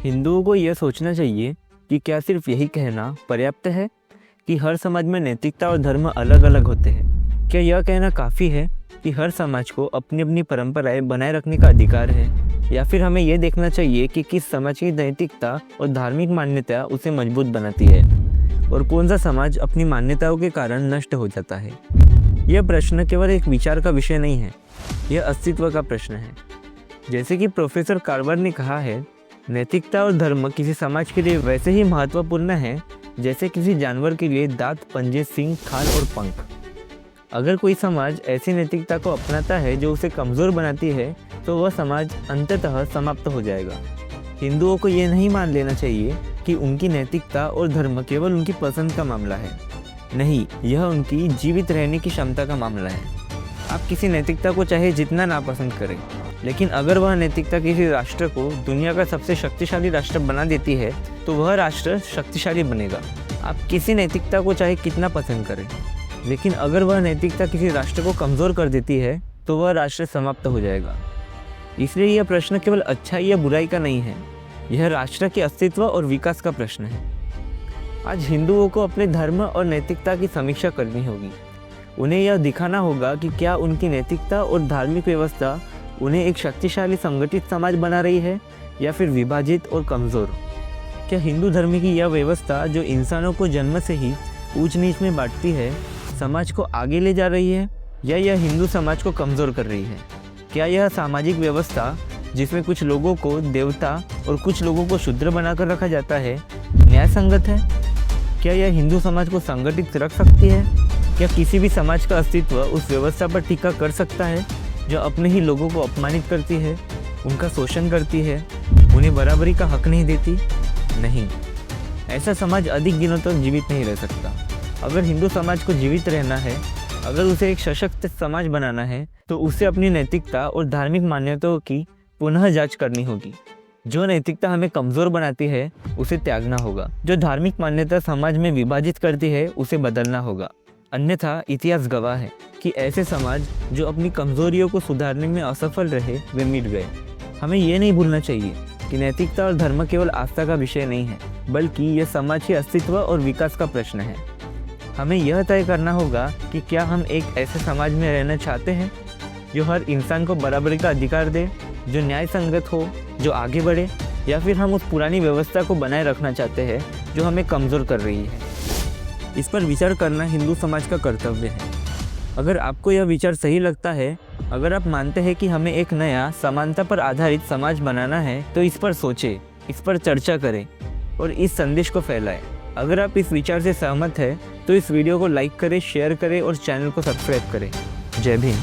हिंदुओं को यह सोचना चाहिए कि क्या सिर्फ यही कहना पर्याप्त है कि हर समाज में नैतिकता और धर्म अलग अलग होते हैं। क्या यह कहना काफ़ी है कि हर समाज को अपनी अपनी परंपराएं बनाए रखने का अधिकार है, या फिर हमें यह देखना चाहिए कि किस समाज की नैतिकता और धार्मिक मान्यता उसे मजबूत बनाती है और कौन सा समाज अपनी मान्यताओं के कारण नष्ट हो जाता है। यह प्रश्न केवल एक विचार का विषय नहीं है, यह अस्तित्व का प्रश्न है। जैसे कि प्रोफेसर कार्वर ने कहा है, नैतिकता और धर्म किसी समाज के लिए वैसे ही महत्वपूर्ण है जैसे किसी जानवर के लिए दांत, पंजे, सींग, खाल और पंख। अगर कोई समाज ऐसी नैतिकता को अपनाता है जो उसे कमज़ोर बनाती है, तो वह समाज अंततः समाप्त हो जाएगा। हिंदुओं को यह नहीं मान लेना चाहिए कि उनकी नैतिकता और धर्म केवल उनकी पसंद का मामला है। नहीं, यह उनकी जीवित रहने की क्षमता का मामला है। आप किसी नैतिकता को चाहे जितना नापसंद करें, लेकिन अगर वह नैतिकता किसी राष्ट्र को दुनिया का सबसे शक्तिशाली राष्ट्र बना देती है, तो वह राष्ट्र शक्तिशाली बनेगा। आप किसी नैतिकता को चाहे कितना पसंद करें, लेकिन अगर वह नैतिकता किसी राष्ट्र को कमज़ोर कर देती है, तो वह राष्ट्र समाप्त हो जाएगा। इसलिए यह प्रश्न केवल अच्छाई या बुराई का नहीं है, यह राष्ट्र के अस्तित्व और विकास का प्रश्न है। आज हिंदुओं को अपने धर्म और नैतिकता की समीक्षा करनी होगी। उन्हें यह दिखाना होगा कि क्या उनकी नैतिकता और धार्मिक व्यवस्था उन्हें एक शक्तिशाली संगठित समाज बना रही है या फिर विभाजित और कमज़ोर। क्या हिंदू धर्म की यह व्यवस्था जो इंसानों को जन्म से ही ऊंच नीच में बांटती है, समाज को आगे ले जा रही है या यह हिंदू समाज को कमज़ोर कर रही है? क्या यह सामाजिक व्यवस्था जिसमें कुछ लोगों को देवता और कुछ लोगों को शूद्र बनाकर रखा जाता है, न्याय संगत है? क्या यह हिंदू समाज को संगठित रख सकती है? क्या किसी भी समाज का अस्तित्व उस व्यवस्था पर टीका कर सकता है जो अपने ही लोगों को अपमानित करती है, उनका शोषण करती है, उन्हें बराबरी का हक नहीं देती? नहीं, ऐसा समाज अधिक दिनों तक जीवित नहीं रह सकता। अगर हिंदू समाज को जीवित रहना है, अगर उसे एक सशक्त समाज बनाना है, तो उसे अपनी नैतिकता और धार्मिक मान्यताओं की पुनः जांच करनी होगी। जो नैतिकता हमें कमज़ोर बनाती है, उसे त्यागना होगा। जो धार्मिक मान्यता समाज में विभाजित करती है, उसे बदलना होगा। अन्यथा इतिहास गवाह है कि ऐसे समाज जो अपनी कमज़ोरियों को सुधारने में असफल रहे, वे मिट गए। हमें ये नहीं भूलना चाहिए कि नैतिकता और धर्म केवल आस्था का विषय नहीं है, बल्कि यह समाज के अस्तित्व और विकास का प्रश्न है। हमें यह तय करना होगा कि क्या हम एक ऐसे समाज में रहना चाहते हैं जो हर इंसान को बराबरी का अधिकार दे, जो न्याय संगत हो, जो आगे बढ़े, या फिर हम उस पुरानी व्यवस्था को बनाए रखना चाहते हैं जो हमें कमज़ोर कर रही है। इस पर विचार करना हिंदू समाज का कर्तव्य है। अगर आपको यह विचार सही लगता है, अगर आप मानते हैं कि हमें एक नया समानता पर आधारित समाज बनाना है, तो इस पर सोचें, इस पर चर्चा करें और इस संदेश को फैलाएं। अगर आप इस विचार से सहमत हैं, तो इस वीडियो को लाइक करें, शेयर करें और चैनल को सब्सक्राइब करें। जय भीम।